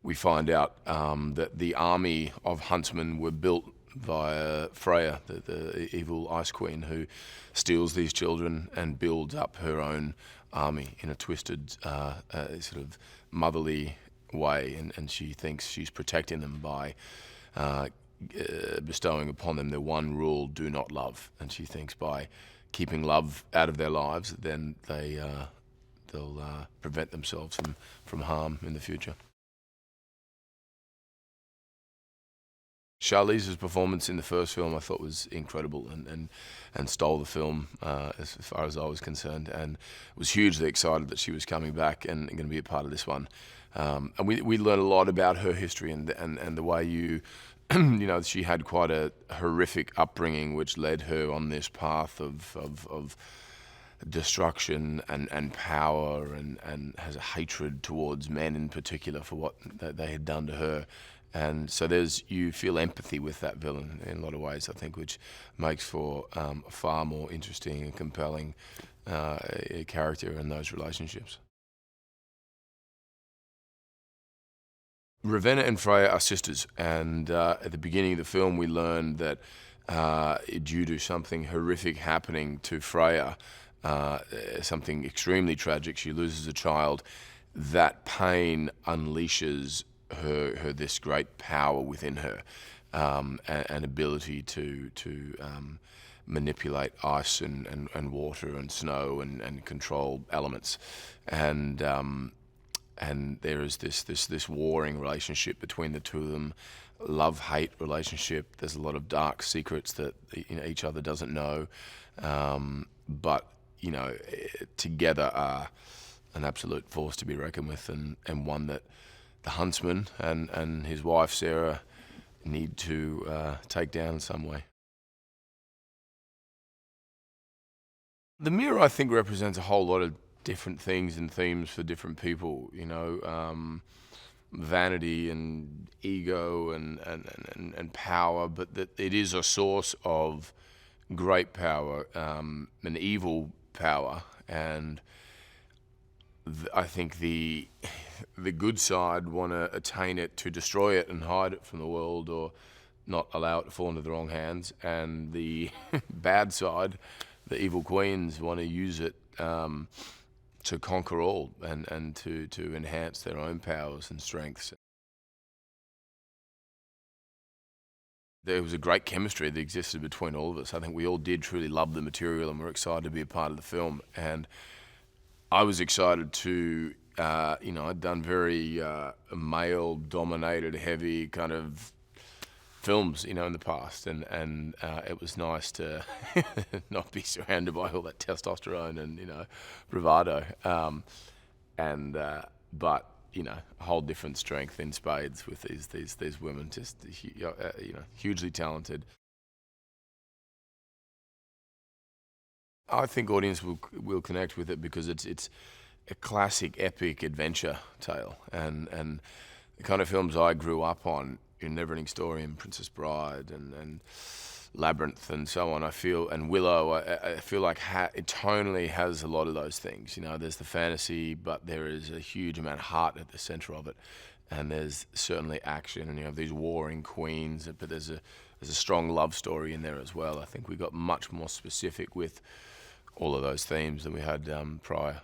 we find out that the army of Huntsmen were built by Freya, the evil Ice Queen, who steals these children and builds up her own army in a twisted, sort of motherly way, and she thinks she's protecting them by bestowing upon them the one rule: do not love. And she thinks by keeping love out of their lives, then they'll prevent themselves from harm in the future. Charlize's performance in the first film I thought was incredible and stole the film as far as I was concerned, and was hugely excited that she was coming back and going to be a part of this one. And we learned a lot about her history and the way you know, she had quite a horrific upbringing which led her on this path of destruction and power and has a hatred towards men in particular for what they had done to her. And so you feel empathy with that villain in a lot of ways, I think, which makes for a far more interesting and compelling character in those relationships. Ravenna and Freya are sisters, and at the beginning of the film we learn that due to something horrific happening to Freya, something extremely tragic, she loses a child, that pain unleashes her this great power within her, and ability to manipulate ice and water and snow and control elements, and there is this warring relationship between the two of them, love-hate relationship. There's a lot of dark secrets that each other doesn't know, but together are an absolute force to be reckoned with, and one that the Huntsman and his wife Sara need to take down in some way. The mirror, I think, represents a whole lot of different things and themes for different people. Vanity and ego and power, but that it is a source of great power, an evil power, and I think the good side want to attain it to destroy it and hide it from the world, or not allow it to fall into the wrong hands. And the bad side, the evil queens, want to use it to conquer all and to enhance their own powers and strengths. There was a great chemistry that existed between all of us. I think we all did truly love the material and were excited to be a part of the film. And I was excited to, I'd done very male-dominated, heavy kind of films, in the past, and it was nice to not be surrounded by all that testosterone and bravado, but a whole different strength in spades with these women, just hugely talented. I think audience will connect with it because it's a classic epic adventure tale, and the kind of films I grew up on, in Neverending Story and Princess Bride and Labyrinth and so on, and Willow, I feel like it tonally has a lot of those things. There's the fantasy, but there is a huge amount of heart at the center of it, and there's certainly action, and you have these warring queens, but there's a strong love story in there as well. I think we got much more specific with all of those themes than we had prior.